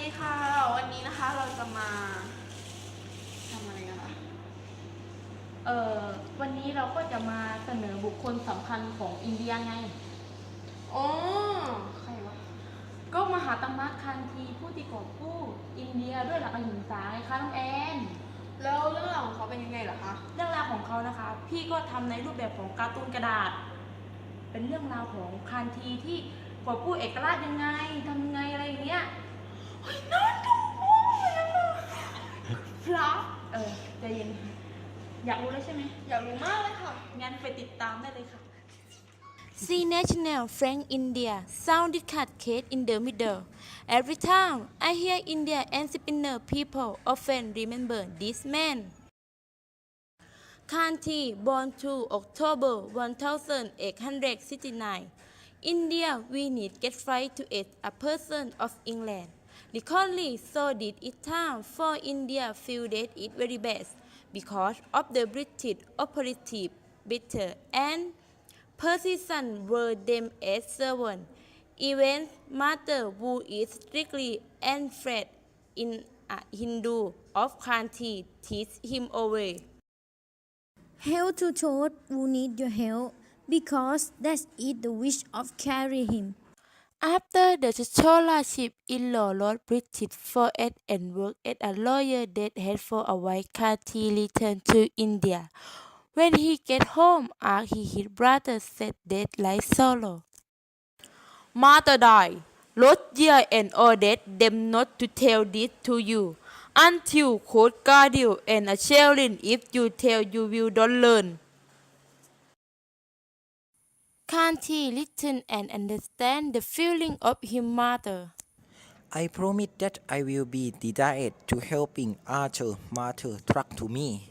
ดีค่ะวันนี้นะคะเราจะมาทำอะไรกันคะเอ่อวันนี้เราก็จะมาเสนอบุคคลสำคัญของอินเดียไงอ๋อใครวะก็มหาตมะคันธีผู้ที่กอบกู้อินเดียด้วยหลักอหิงสาไงคะน้องแอนแล้วเรื่องราวของเขาเป็นยังไงเหรอคะเรื่องราวของเขานะคะพี่ก็ทำในรูปแบบของการ์ตูนกระดาษเป็นเรื่องราวของคันธีที่กอบกู้เอกราชยังไงทำยังไงอะไรอย่างเงี้ยเฮ้ยน่าดูพระใจเย็นอยากรู้แล้วใช่ไหมอยากรู้มากเลยค่ะงั้นไปติดตามได้เลยค่ะ See National Frank India sounded cut case in the middle. Every time I hear India and Spinner people often remember this man. Kanti born 2 October 1869. India we need get flight to aid a person of England. The colony so did it time for India feel that it very best because of the British operative bitter and persistent were them as servant. Even Mother who is strictly and fed in a Hindu of Kanti teach him away. Help to those who need your help, because that is the wish of carry him. After the scholarship-in-law Lord British forest and worked as a lawyer that had for a while Kanti returned to India. When he get home, his brother said that like sorrow. Mother died. Lord year and ordered them not to tell this to you, until could guard you and a shilling if you tell you will don't learn. Can't he listen and understand the feeling of his mother? I promise that I will be dedicated to helping Arthur Mother truck to me.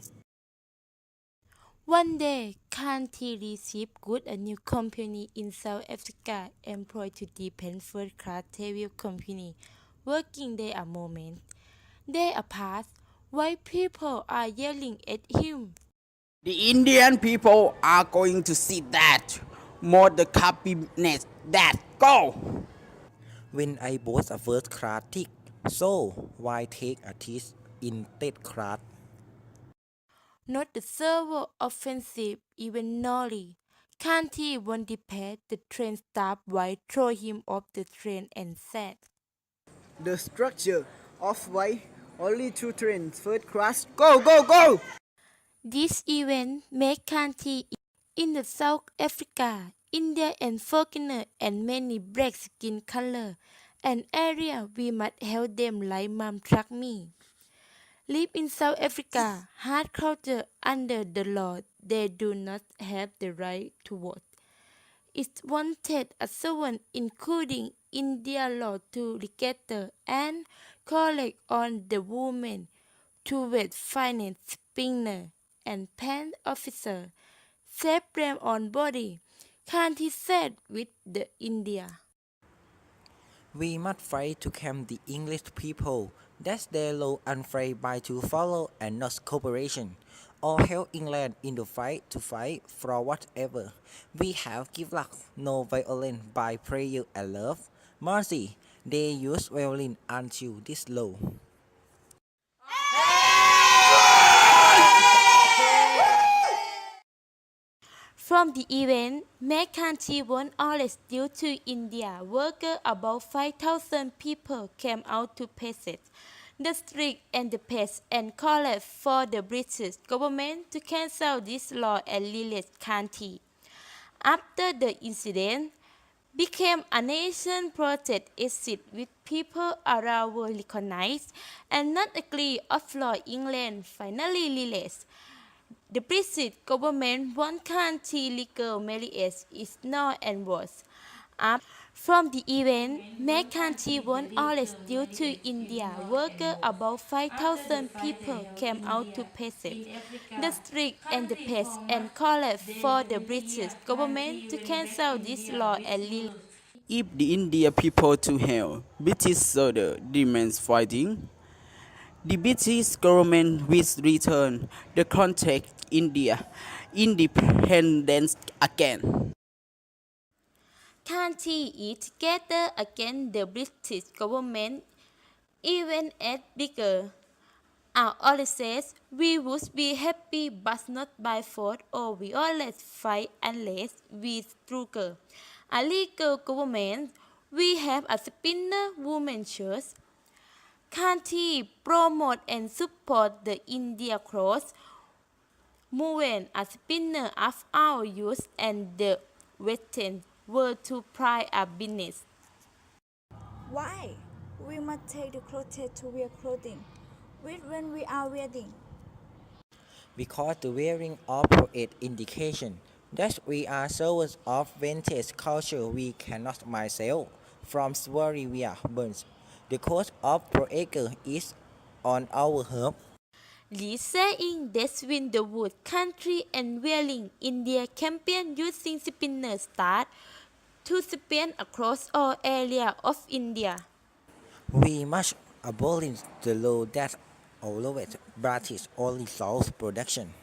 One day, Kanti received good a new company in South Africa employed to depend first-class travel company. Working there a moment. Day are past. White people are yelling at him. The Indian people are going to see that. More the cabinet that go. When I bought a first class ticket, so why take a ticket in third class? Not the server offensive, even Nolly. Kanti won't depart the train staff while throw him off the train and said, The structure of why only two trains first class go go go. This event made Kanti in the South Africa, India and foreigner and many black skin color, an area we must help them like mom truck me. Live in South Africa, hard culture under the law, they do not have the right to vote. It wanted a servant including India law to register and collect on the women to wet finance spinner and pen officer. Save them on body, can't he said with the India. We must fight to calm the English people. That's their law unafraid by to follow and not cooperation. Or help England in the fight to fight for whatever. We have give luck, no violence by prayer and love. Mercy, they use violin until this low. From the event, McCarthy won arrest due to India. Workers, about 5,000 people, came out to protest the street and the pest and called for the British government to cancel this law and release Kanti. After the incident, became a nation protest exit with people around world recognized and not agree of law England finally released. The British government want Kanti legal marriage is known and was. From the event, McCarthy won arrest due to India. Workers, about 5,000 people, came out to protest the street and the pest and called for the British government to cancel this law and release. If the India people to help British soldier demands fighting, the British government will return the contact India independence again. Kanti is together against the British government even at bigger. Our Ollie says we would be happy but not by force or violent fight unless we struggle. A legal government, we have a spinner women church. Can't he promote and support the India cross movement, a spinner of our youth and the Western world to pry a business? Why? We must take the clothes to wear clothing with when we are wedding. Because the wearing of provides indication that we are servants of vintage culture we cannot myself from Swarivia burns. The cost of proacre is on our herb. Lee saying that's when the wood country and wearing India campaign using spinner start to spin across all area of India. We must abolish the law that allowed British only salt production.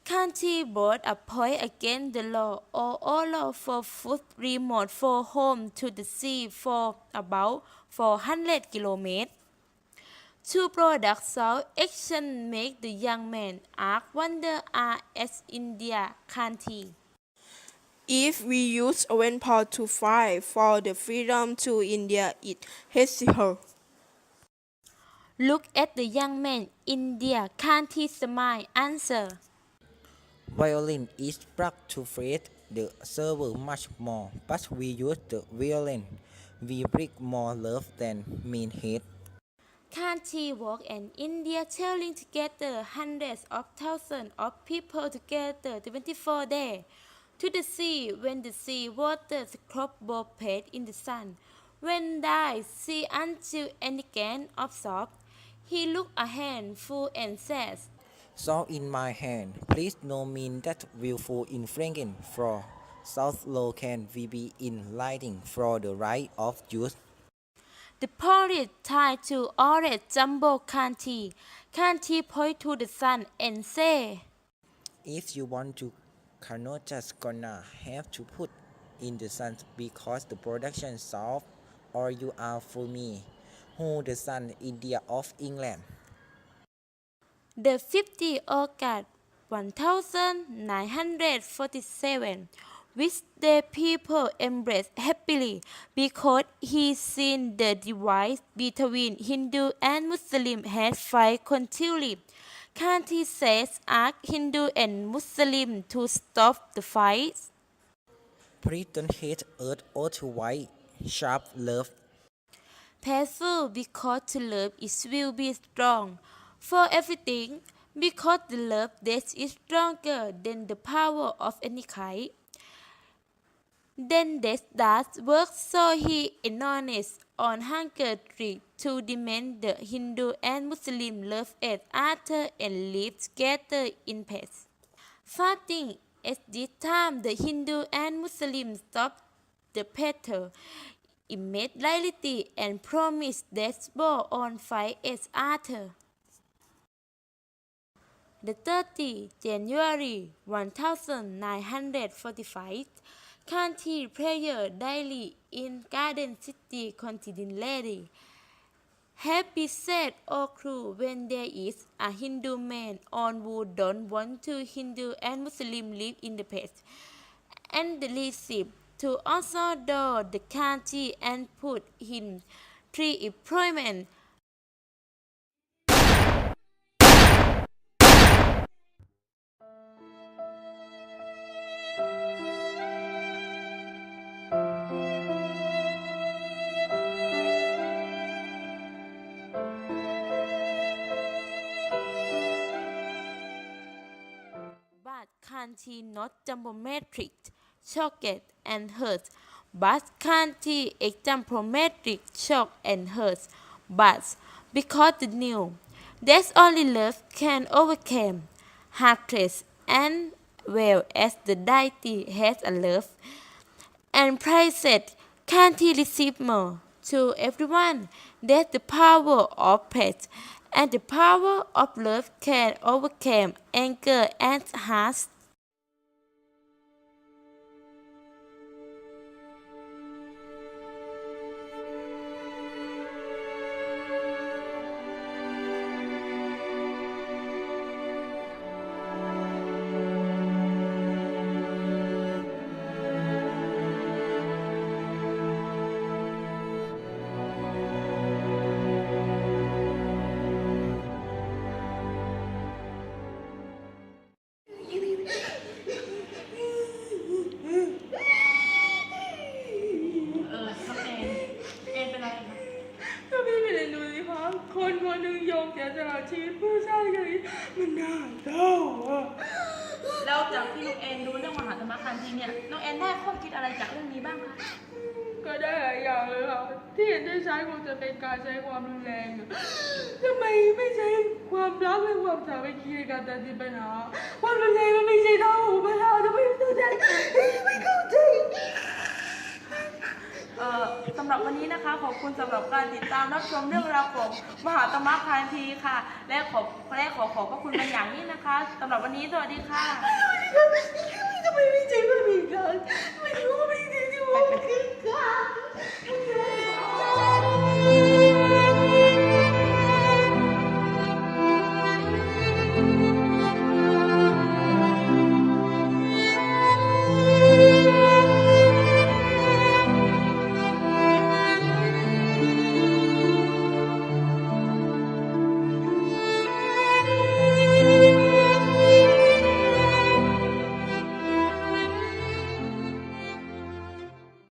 Kanti brought a point against the law or allow for food remote for home to the sea for about 400 kilometers. Two products South action make the young man ask wonder are as India Kanti. If we use own power to fight for the freedom to India, it hates her. Look at the young man, India Kanti smile answer. Violin is brought to fit the server much more, but we use the violin. We bring more love than mean hate. Kanti walk and India telling together hundreds of thousands of people together 24 days to the sea when the sea water scrub both page in the sun. When die see until again absorbed, he look a handful and says, So in my hand, please no mean that willful infringing for South law can we be in lighting for the right of youth. the police tied to orange jumbo Kanti. Kanti point to the sun and say, If you want to cannot just gonna have to put in the sun because the production soft or you are for me. Who the sun India of England? the 50 August 1947, which the people embraced happily because he seen the divide between Hindu and Muslim had fight continually. Kanti says ask Hindu and Muslim to stop the fight. Please don't hate earth or to white, sharp love. Peaceful because to love is will be strong for everything because the love that is stronger than the power of any kind. Then that does work so he enormous on hunger tree to demand the Hindu and Muslim love each other and live together in peace. Fasting at this time the Hindu and Muslim stopped the battle immediately and promised that both on fight each other. The 30 January 1945, Kanti prayer daily in Garden City continually. Happy said or true when there is a Hindu man on who don't want to Hindu and Muslim live in the peace and the leadership to also door the Kanti and put him free employment. But can't he not jumbometric, shocked and hurt? But can't he examprometric, shock and hurt? But because the new, that's only love can overcome hatred and well as the deity has a love and praise it, can't he receive more to everyone that the power of faith and the power of love can overcome anger and heart. ชีวิตผู้ชายไงมันน่าเศร้าอะแล้วจากที่น้องแอนดูเรื่องมหาตมะคันธีเนี่ยน้องแอนได้ข้อคิดอะไรจากเรื่องนี้บ้างคะก็ได้หลายอย่างเลยค่ะที่เห็นได้ใช้คงจะเป็นการใช้ความรุนแรงทำไมไม่ใช้ความรักและความสามัคคีในการตัดสินปัญหาความรุนแรงมันไม่ใช่ทางของพระเจ้าทำไมไม่เข้าใจไม่เข้าใจสำหรับวันนี้นะคะขอบคุณสำหรับการติดตามรับชมเรื่องราวของมหาตมะคันธีค่ะ และขอขอบพระคุณเป็นอย่างยิ่งนะคะสำหรับวันนี้สวัสดีค่ะทำไมไม่ใช่ไม่มีกันไม่รู้ไม่จริงที่ว่าไม่คือกัน